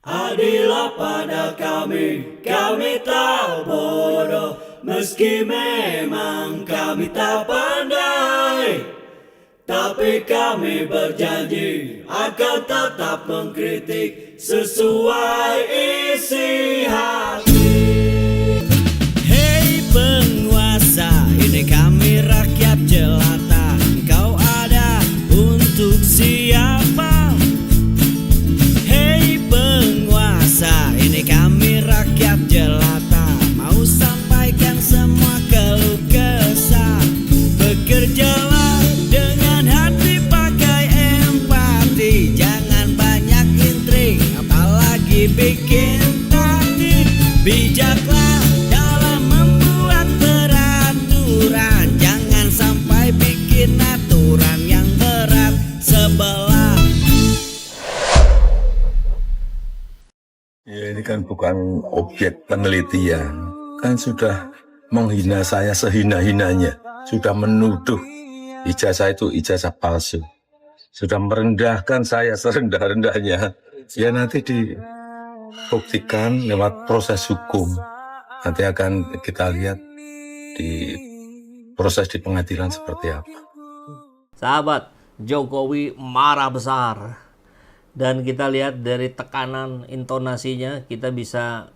Adillah pada kami tak bodoh, meski memang kami tak pandai. Tapi kami berjanji akan tetap mengkritik sesuai isi hati. Hei penguasa, ini kami rakyat jelata. Engkau ada untuk siapa? Hei penguasa, ini kami rakyat jelata. Mau sampaikan semua keluh kesah. Bekerjalah dengan hati, pakai empati. Jangan banyak intrik, apalagi bikin taktik. Bijaklah dalam membuat peraturan. Jangan sampai bikin aturan yang berat sebelah. Ya, ini kan bukan objek penelitian. Kan sudah menghina saya sehina-hinanya. Sudah menuduh ijazah itu ijazah palsu. Sudah merendahkan saya serendah-rendahnya. Ya nanti dibuktikan lewat proses hukum. Nanti akan kita lihat di proses di pengadilan seperti apa. Sahabat, Jokowi marah besar. Dan kita lihat dari tekanan intonasinya, kita bisa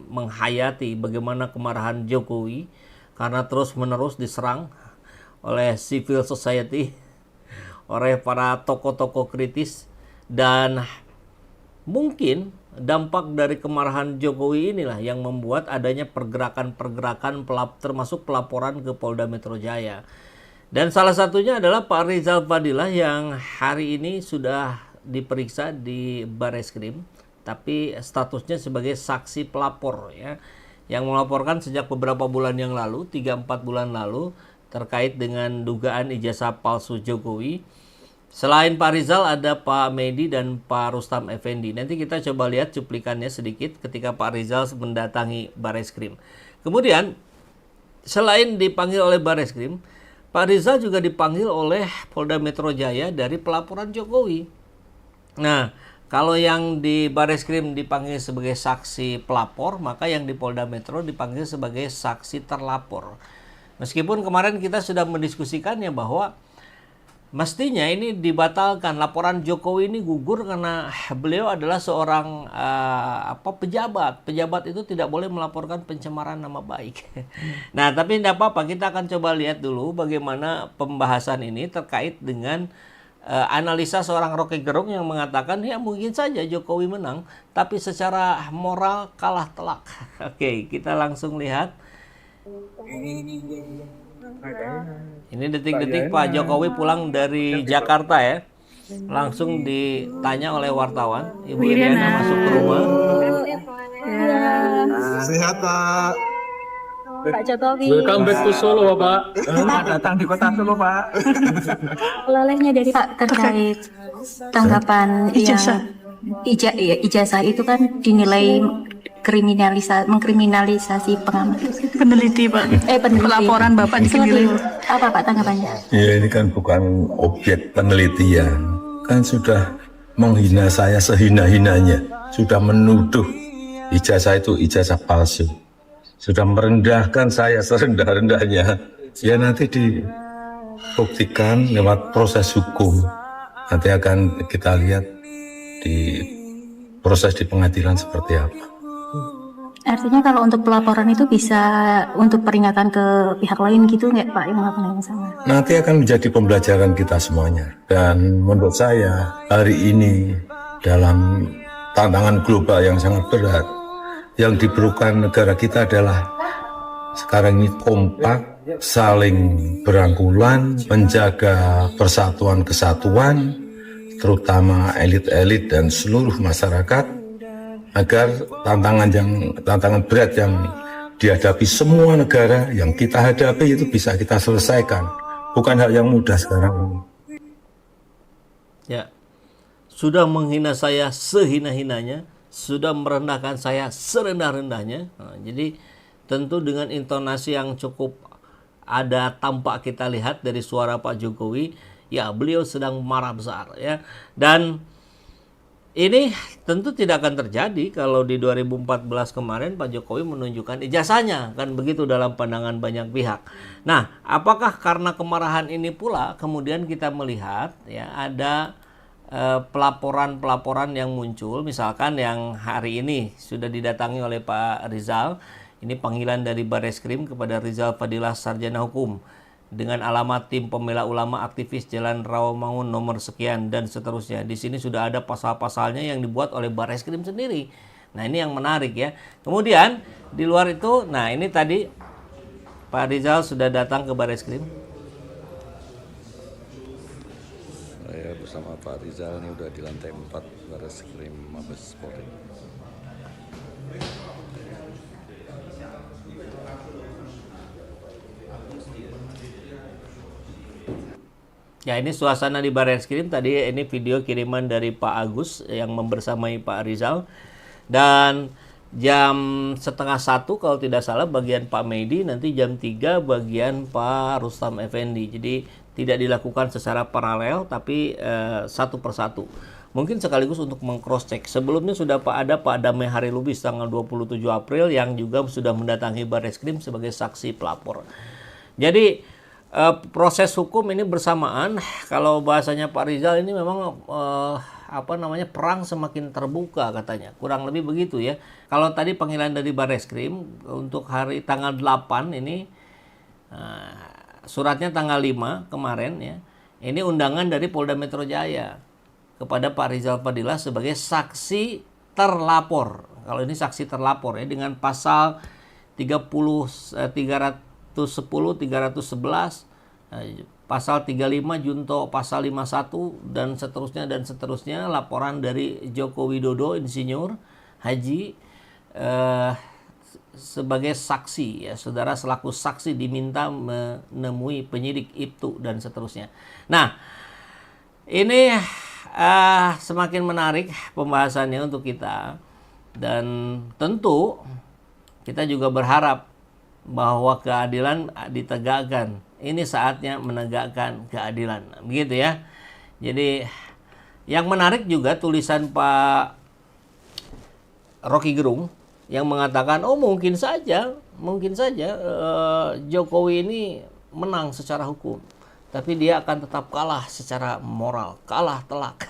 menghayati bagaimana kemarahan Jokowi karena terus-menerus diserang oleh civil society, oleh para tokoh-tokoh kritis. Dan mungkin dampak dari kemarahan Jokowi inilah yang membuat adanya pergerakan-pergerakan termasuk pelaporan ke Polda Metro Jaya. Dan salah satunya adalah Pak Rizal Fadilah yang hari ini sudah diperiksa di Bareskrim, tapi statusnya sebagai saksi pelapor ya, yang melaporkan sejak beberapa bulan yang lalu, 3-4 bulan lalu, terkait dengan dugaan ijazah palsu Jokowi. Selain Pak Rizal ada Pak Medi dan Pak Rustam Effendi. Nanti kita coba lihat cuplikannya sedikit ketika Pak Rizal mendatangi Bareskrim. Kemudian selain dipanggil oleh Bareskrim, Pak Rizal juga dipanggil oleh Polda Metro Jaya dari pelaporan Jokowi. Nah, kalau yang di Bareskrim dipanggil sebagai saksi pelapor, maka yang di Polda Metro dipanggil sebagai saksi terlapor. Meskipun kemarin kita sudah mendiskusikannya bahwa mestinya ini dibatalkan, laporan Jokowi ini gugur karena beliau adalah seorang pejabat. Pejabat itu tidak boleh melaporkan pencemaran nama baik. Nah, tapi tidak apa-apa, kita akan coba lihat dulu bagaimana pembahasan ini terkait dengan analisa seorang Rocky Gerung yang mengatakan ya mungkin saja Jokowi menang, tapi secara moral kalah telak. Oke, kita langsung lihat. Ini detik-detik Pak Jokowi pulang dari Jakarta ya. Langsung ditanya oleh wartawan. Ibu Iriana masuk ke rumah. Sehat Pak. Pak Jokowi. Welcome back to Solo, Pak. Datang di kota Solo, Pak. Oleh-olehnya dari Pak terkait tanggapan ijazah itu kan dinilai mengkriminalisasi pengamat peneliti Pak. peneliti. Laporan Bapak dinilai. Apa Pak tanggapannya? Ya ini kan bukan objek penelitian. Kan sudah menghina saya sehina-hinanya. Sudah menuduh ijazah itu ijazah palsu. Sudah merendahkan saya serendah-rendahnya. Ya nanti dibuktikan lewat proses hukum. Nanti akan kita lihat di proses di pengadilan seperti apa. Artinya kalau untuk pelaporan itu bisa untuk peringatan ke pihak lain gitu nggak Pak yang melakukan yang sama? Nanti akan menjadi pembelajaran kita semuanya. Dan menurut saya hari ini dalam tantangan global yang sangat berat, yang diperlukan negara kita adalah sekarang ini kompak, saling berangkulan, menjaga persatuan kesatuan, terutama elit-elit dan seluruh masyarakat, agar tantangan berat yang dihadapi semua negara yang kita hadapi itu bisa kita selesaikan. Bukan hal yang mudah sekarang. Ya, sudah menghina saya sehina-hinanya, sudah merendahkan saya serendah-rendahnya. Nah, jadi tentu dengan intonasi yang cukup ada tampak kita lihat dari suara Pak Jokowi, ya beliau sedang marah besar ya. Dan ini tentu tidak akan terjadi kalau di 2014 kemarin Pak Jokowi menunjukkan ijazahnya, kan begitu dalam pandangan banyak pihak. Nah, apakah karena kemarahan ini pula kemudian kita melihat ya ada pelaporan-pelaporan yang muncul, misalkan yang hari ini sudah didatangi oleh Pak Rizal, ini panggilan dari Bareskrim kepada Rizal Fadilah Sarjana Hukum dengan alamat tim pembela ulama aktivis Jalan Rawamangun nomor sekian dan seterusnya. Di sini sudah ada pasal-pasalnya yang dibuat oleh Bareskrim sendiri. Nah, ini yang menarik ya. Kemudian di luar itu, nah ini tadi Pak Rizal sudah datang ke Bareskrim. Saya bersama Pak Rizal ini udah di lantai 4 Bareskrim Mabes Polri. Ya, ini suasana di Bareskrim. Tadi ini video kiriman dari Pak Agus yang membersamai Pak Rizal. Dan jam setengah 1 kalau tidak salah bagian Pak Medi, nanti jam 3 bagian Pak Rustam Effendi. Jadi tidak dilakukan secara paralel tapi satu persatu. Mungkin sekaligus untuk meng-cross check. Sebelumnya sudah ada Pak Damai Hari Lubis tanggal 27 April yang juga sudah mendatangi Bareskrim sebagai saksi pelapor. Jadi proses hukum ini bersamaan. Kalau bahasanya Pak Rizal ini memang perang semakin terbuka katanya, kurang lebih begitu ya. Kalau tadi panggilan dari Bareskrim untuk hari tanggal 8 ini, suratnya tanggal 5 kemarin ya, ini undangan dari Polda Metro Jaya kepada Pak Rizal Fadilah sebagai saksi terlapor. Kalau ini saksi terlapor ya, dengan pasal 310, 311, pasal 35 junto pasal 51 dan seterusnya laporan dari Joko Widodo Insinyur Haji sebagai saksi ya, saudara selaku saksi diminta menemui penyidik IPTU dan seterusnya. Nah, ini semakin menarik pembahasannya untuk kita, dan tentu kita juga berharap bahwa keadilan ditegakkan. Ini saatnya menegakkan keadilan. Begitu ya. Jadi yang menarik juga tulisan Pak Rocky Gerung yang mengatakan, oh mungkin saja Jokowi ini menang secara hukum, tapi dia akan tetap kalah secara moral, kalah telak.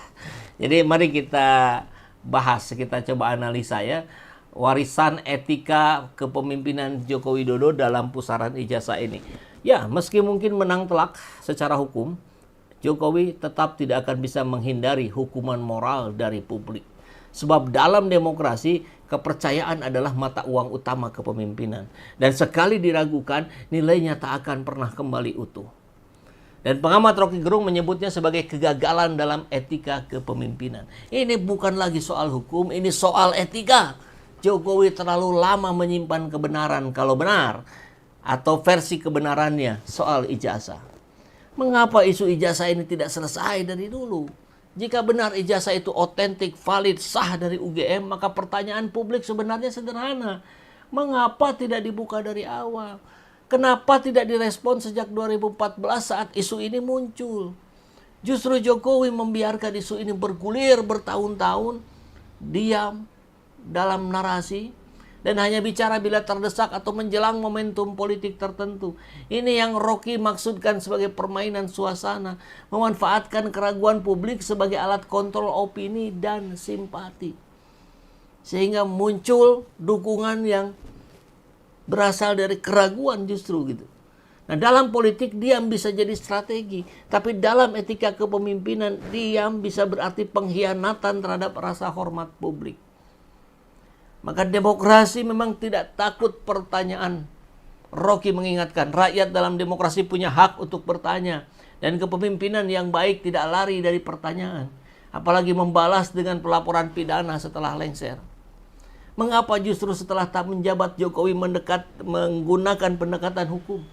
Jadi mari kita bahas, kita coba analisa ya, warisan etika kepemimpinan Joko Widodo dalam pusaran ijazah ini. Ya, meski mungkin menang telak secara hukum, Jokowi tetap tidak akan bisa menghindari hukuman moral dari publik. Sebab dalam demokrasi, kepercayaan adalah mata uang utama kepemimpinan. Dan sekali diragukan, nilainya tak akan pernah kembali utuh. Dan pengamat Rocky Gerung menyebutnya sebagai kegagalan dalam etika kepemimpinan. Ini bukan lagi soal hukum, ini soal etika. Jokowi terlalu lama menyimpan kebenaran kalau benar, atau versi kebenarannya soal ijazah. Mengapa isu ijazah ini tidak selesai dari dulu? Jika benar ijazah itu otentik, valid, sah dari UGM, maka pertanyaan publik sebenarnya sederhana. Mengapa tidak dibuka dari awal? Kenapa tidak direspon sejak 2014 saat isu ini muncul? Justru Jokowi membiarkan isu ini bergulir bertahun-tahun, diam dalam narasi, dan hanya bicara bila terdesak atau menjelang momentum politik tertentu. Ini yang Rocky maksudkan sebagai permainan suasana, memanfaatkan keraguan publik sebagai alat kontrol opini dan simpati, sehingga muncul dukungan yang berasal dari keraguan justru gitu. Nah, dalam politik diam bisa jadi strategi, tapi dalam etika kepemimpinan diam bisa berarti pengkhianatan terhadap rasa hormat publik. Maka demokrasi memang tidak takut pertanyaan. Rocky mengingatkan, rakyat dalam demokrasi punya hak untuk bertanya, dan kepemimpinan yang baik tidak lari dari pertanyaan, apalagi membalas dengan pelaporan pidana setelah lengser. Mengapa justru setelah tak menjabat Jokowi menggunakan pendekatan hukum?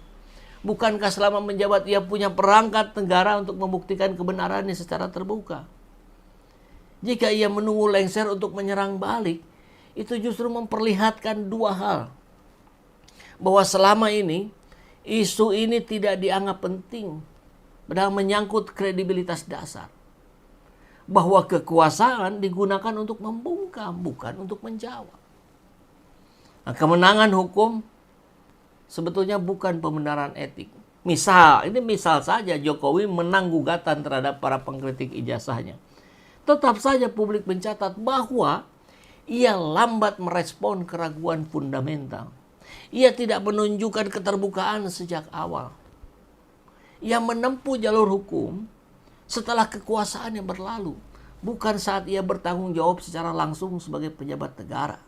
Bukankah selama menjabat ia punya perangkat negara untuk membuktikan kebenarannya secara terbuka? Jika ia menunggu lengser untuk menyerang balik, itu justru memperlihatkan dua hal. Bahwa selama ini isu ini tidak dianggap penting, padahal menyangkut kredibilitas dasar. bahwa kekuasaan digunakan untuk membungkam, bukan untuk menjawab. Nah, kemenangan hukum sebetulnya bukan pembenaran etik. Ini misal saja Jokowi menang gugatan terhadap para pengkritik ijazahnya. Tetap saja publik mencatat bahwa ia lambat merespon keraguan fundamental. Ia tidak menunjukkan keterbukaan sejak awal. Ia menempuh jalur hukum setelah kekuasaannya berlalu, bukan saat ia bertanggung jawab secara langsung sebagai pejabat negara.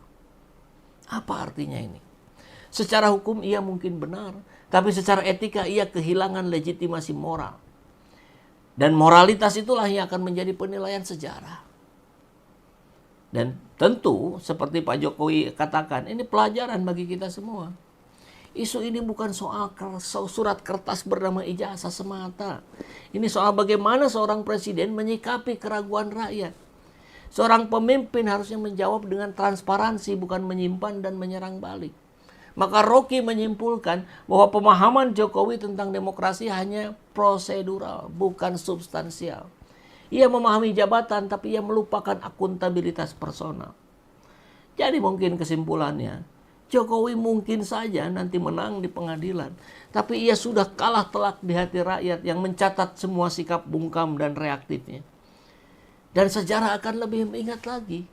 Apa artinya ini? Secara hukum ia mungkin benar, tapi secara etika ia kehilangan legitimasi moral. Dan moralitas itulah yang akan menjadi penilaian sejarah. Dan tentu seperti Pak Jokowi katakan, ini pelajaran bagi kita semua. Isu ini bukan soal surat kertas bernama ijazah semata. Ini soal bagaimana seorang presiden menyikapi keraguan rakyat. Seorang pemimpin harusnya menjawab dengan transparansi, bukan menyimpan dan menyerang balik. Maka Rocky menyimpulkan bahwa pemahaman Jokowi tentang demokrasi hanya prosedural, bukan substansial. Ia memahami jabatan, tapi ia melupakan akuntabilitas personal. Jadi mungkin kesimpulannya, Jokowi mungkin saja nanti menang di pengadilan, tapi ia sudah kalah telak di hati rakyat yang mencatat semua sikap bungkam dan reaktifnya. Dan sejarah akan lebih mengingat lagi.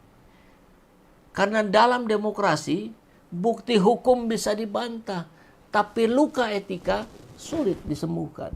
Karena dalam demokrasi, bukti hukum bisa dibantah, tapi luka etika sulit disembuhkan.